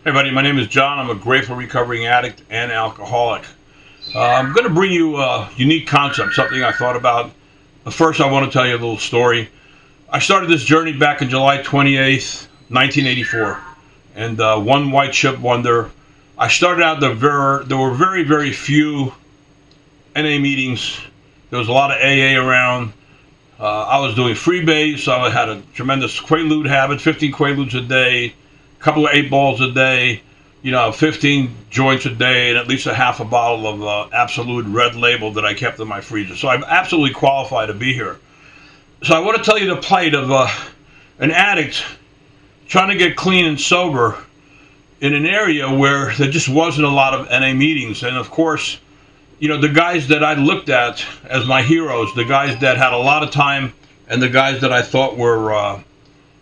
Hey, buddy, my name is John. I'm a grateful recovering addict and alcoholic. I'm going to bring you a unique concept, something I thought about. But first, I want to tell you a little story. I started this journey back on July 28th, 1984, and one white chip wonder. I started out, there were very, very few NA meetings. There was a lot of AA around. I was doing freebase, so I had a tremendous Quaalude habit, 15 Quaaludes a day, a couple of 8 balls a day, 15 joints a day, and at least a half a bottle of Absolute Red Label that I kept in my freezer. So I'm absolutely qualified to be here. So I want to tell you the plight of an addict trying to get clean and sober in an area where there just wasn't a lot of NA meetings. And of course, the guys that I looked at as my heroes, the guys that had a lot of time, and the guys that I thought were,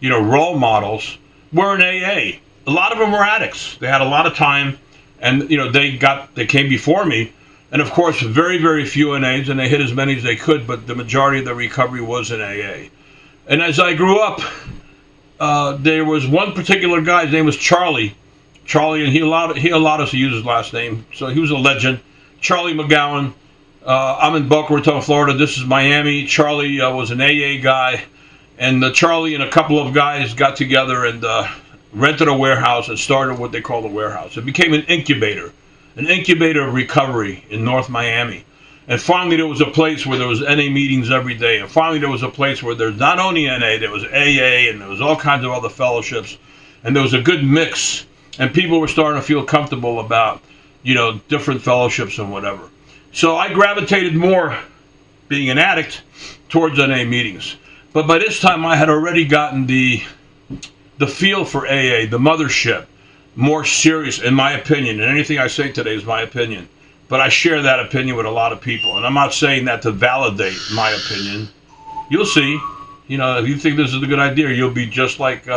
role models, were in AA. A lot of them were addicts. They had a lot of time, and they came before me, and of course, very, very few NAs, and they hit as many as they could. But the majority of the recovery was in AA. And as I grew up, there was one particular guy. His name was Charlie. Charlie, and he allowed us to use his last name, so he was a legend. Charlie McGowan. I'm in Boca Raton, Florida. This is Miami. Charlie was an AA guy, and Charlie and a couple of guys got together and rented a warehouse and started what they call the warehouse. It became an incubator of recovery in North Miami. And finally, there was a place where there was NA meetings every day. And finally, there was a place where there's not only NA, there was AA, and there was all kinds of other fellowships. And there was a good mix. And people were starting to feel comfortable about different fellowships and whatever. So I gravitated more, being an addict, towards NA meetings. But by this time, I had already gotten the feel for AA, the mothership, more serious, in my opinion. And anything I say today is my opinion. But I share that opinion with a lot of people. And I'm not saying that to validate my opinion. You'll see. If you think this is a good idea, you'll be just like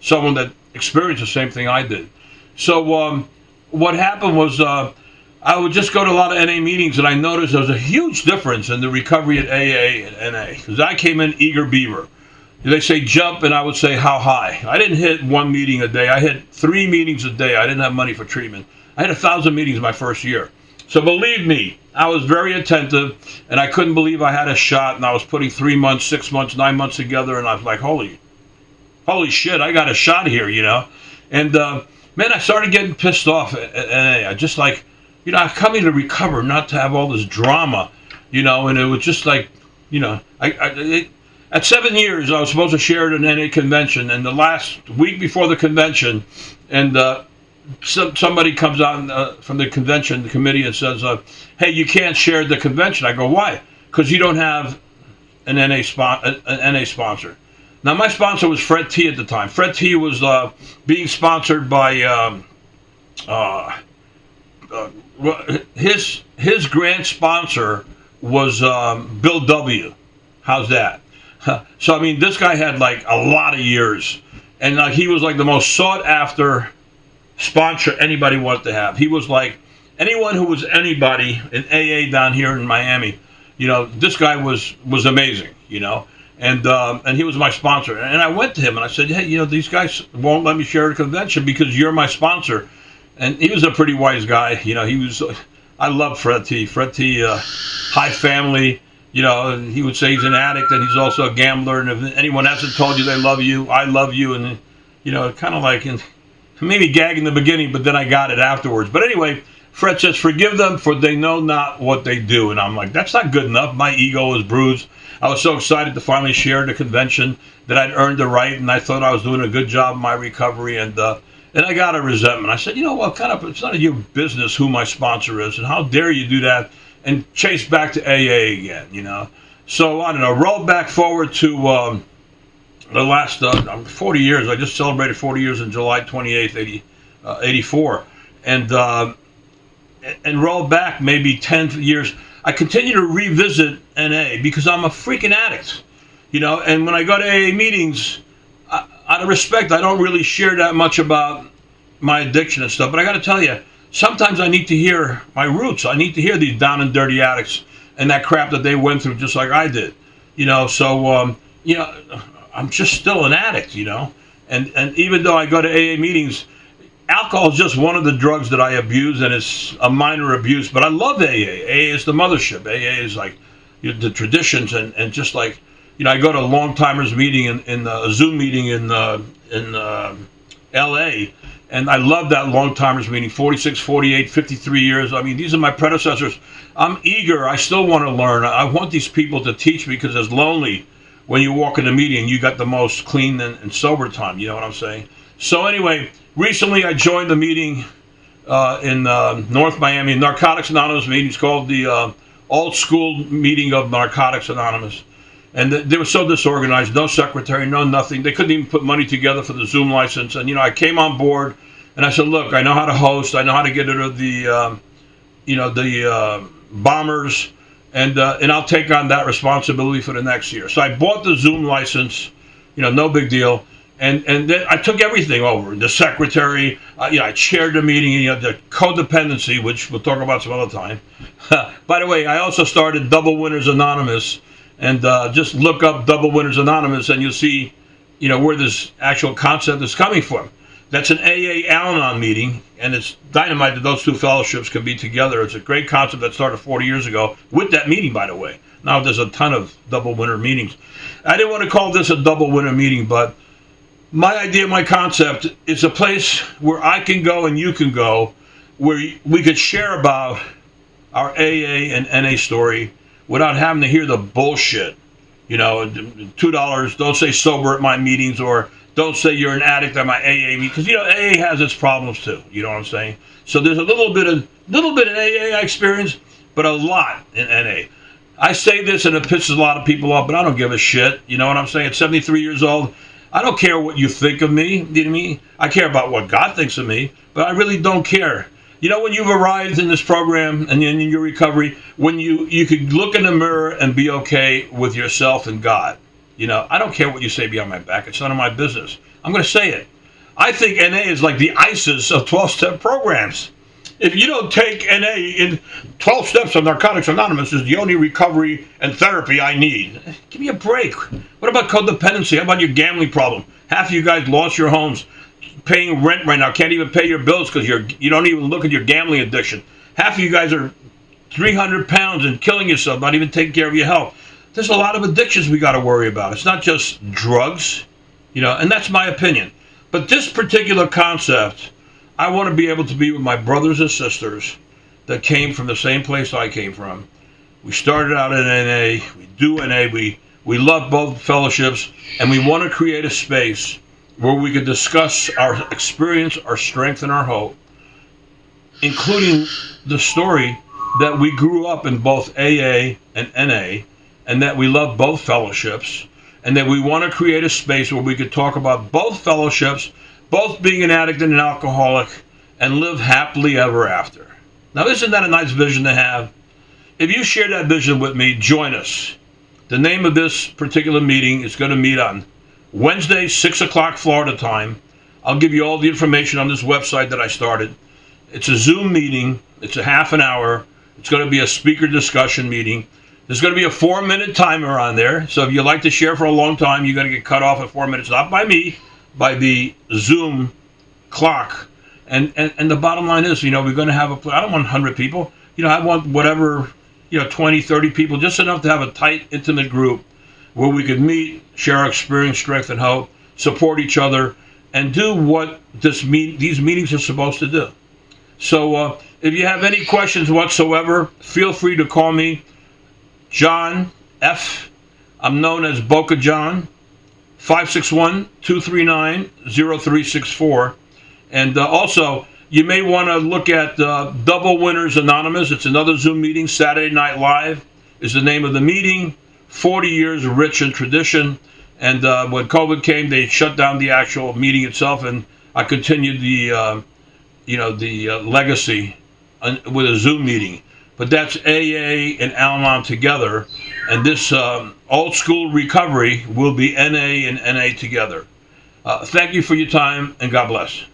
someone that experienced the same thing I did. So, what happened was I would just go to a lot of NA meetings, and I noticed there was a huge difference in the recovery at AA and NA. Because I came in eager beaver. They say jump, and I would say how high. I didn't hit one meeting a day. I hit 3 meetings a day. I didn't have money for treatment. I had 1,000 meetings my first year. So believe me, I was very attentive, and I couldn't believe I had a shot, and I was putting 3 months, 6 months, 9 months together, and I was like, holy shit, I got a shot here, And man, I started getting pissed off at NA. I just like, I'm coming to recover, not to have all this drama, and it was just like, at 7 years, I was supposed to share at an NA convention, and the last week before the convention, and somebody comes out from the convention, the committee, and says, hey, you can't share at the convention. I go, why? Because you don't have an NA sponsor. Now, my sponsor was Fred T at the time. Fred T was being sponsored by his grant sponsor was Bill W. How's that? So, I mean, this guy had like a lot of years, and he was like the most sought after sponsor anybody wanted to have. He was like anyone who was anybody in AA down here in Miami. This guy was amazing. And he was my sponsor. And I went to him and I said, hey, these guys won't let me share at a convention because you're my sponsor. And he was a pretty wise guy. I love Fred T. Fred T, high family. And he would say he's an addict and he's also a gambler. And if anyone hasn't told you they love you, I love you. And, kind of like, and maybe gag in the beginning, but then I got it afterwards. But anyway, Fred says, forgive them for they know not what they do. And I'm like, that's not good enough. My ego was bruised. I was so excited to finally share at a convention that I'd earned the right, and I thought I was doing a good job in my recovery, and I got a resentment. I said, it's none of your business who my sponsor is, and how dare you do that, and chase back to AA again, So, I don't know, roll back forward to the last 40 years. I just celebrated 40 years on July 28th, 84, and roll back maybe 10 years. I continue to revisit NA because I'm a freaking addict, and when I go to AA meetings, out of respect, I don't really share that much about my addiction and stuff, but I got to tell you, sometimes I need to hear my roots. I need to hear these down and dirty addicts and that crap that they went through just like I did, so, I'm just still an addict, and even though I go to AA meetings, alcohol is just one of the drugs that I abuse, and it's a minor abuse. But I love AA. AA is the mothership. AA is like the traditions, and just like, I go to a long timers meeting in a Zoom meeting in L.A. And I love that long timers meeting. 46, 48, 53 years. I mean, these are my predecessors. I'm eager. I still want to learn. I want these people to teach me, because it's lonely when you walk in the meeting. You got the most clean and sober time. You know what I'm saying? So anyway, recently I joined the meeting in North Miami, Narcotics Anonymous meeting. It's called the Old School Meeting of Narcotics Anonymous. And they were so disorganized, no secretary, no nothing. They couldn't even put money together for the Zoom license. And, I came on board and I said, look, I know how to host. I know how to get rid of the bombers. And I'll take on that responsibility for the next year. So I bought the Zoom license, no big deal. And then I took everything over. The secretary, I chaired the meeting, the codependency, which we'll talk about some other time. By the way, I also started Double Winners Anonymous. And just look up Double Winners Anonymous, and you'll see, where this actual concept is coming from. That's an AA Al-Anon meeting, and it's dynamite that those two fellowships can be together. It's a great concept that started 40 years ago with that meeting, by the way. Now there's a ton of Double Winner meetings. I didn't want to call this a Double Winner meeting, but my idea, my concept is a place where I can go and you can go, where we could share about our AA and NA story without having to hear the bullshit. $2, don't say sober at my meetings, or don't say you're an addict at my AA meeting, because AA has its problems too. You know what I'm saying? So there's a little bit in AA I experience, but a lot in NA. I say this and it pisses a lot of people off, but I don't give a shit. You know what I'm saying? At 73 years old, I don't care what you think of me. You know what I mean? I care about what God thinks of me, but I really don't care. When you've arrived in this program and in your recovery, when you could look in the mirror and be okay with yourself and God. I don't care what you say behind my back. It's none of my business. I'm going to say it. I think NA is like the ISIS of 12-step programs. If you don't take NA in 12 steps of Narcotics Anonymous is the only recovery and therapy I need. Give me a break. What about codependency? How about your gambling problem? Half of you guys lost your homes. Paying rent right now, can't even pay your bills because you don't even look at your gambling addiction. Half of you guys are 300 pounds and killing yourself, not even taking care of your health. There's a lot of addictions we got to worry about. It's not just drugs, and that's my opinion. But this particular concept, I want to be able to be with my brothers and sisters that came from the same place I came from. We started out in NA, we do NA, we love both fellowships, and we want to create a space where we could discuss our experience, our strength, and our hope, including the story that we grew up in both AA and NA, and that we love both fellowships, and that we want to create a space where we could talk about both fellowships, both being an addict and an alcoholic, and live happily ever after. Now, isn't that a nice vision to have? If you share that vision with me, join us. The name of this particular meeting is going to meet on Wednesday, 6 o'clock Florida time. I'll give you all the information on this website that I started. It's a Zoom meeting. It's a half an hour. It's going to be a speaker discussion meeting. There's going to be a 4-minute timer on there. So if you like to share for a long time, you're going to get cut off at 4 minutes. Not by me, by the Zoom clock. And the bottom line is, we're going to have I don't want 100 people. I want whatever, 20, 30 people, just enough to have a tight, intimate group where we could meet, share our experience, strength, and hope, support each other, and do what these meetings are supposed to do. So if you have any questions whatsoever, feel free to call me, John F. I'm known as Boca John, 561-239-0364. And also, you may want to look at Double Winners Anonymous. It's another Zoom meeting. Saturday Night Live is the name of the meeting. 40 years rich in tradition. And when COVID came, they shut down the actual meeting itself, and I continued the legacy with a Zoom meeting. But that's AA and Al-Anon together, and this old school recovery will be NA and NA together. Thank you for your time, and God bless.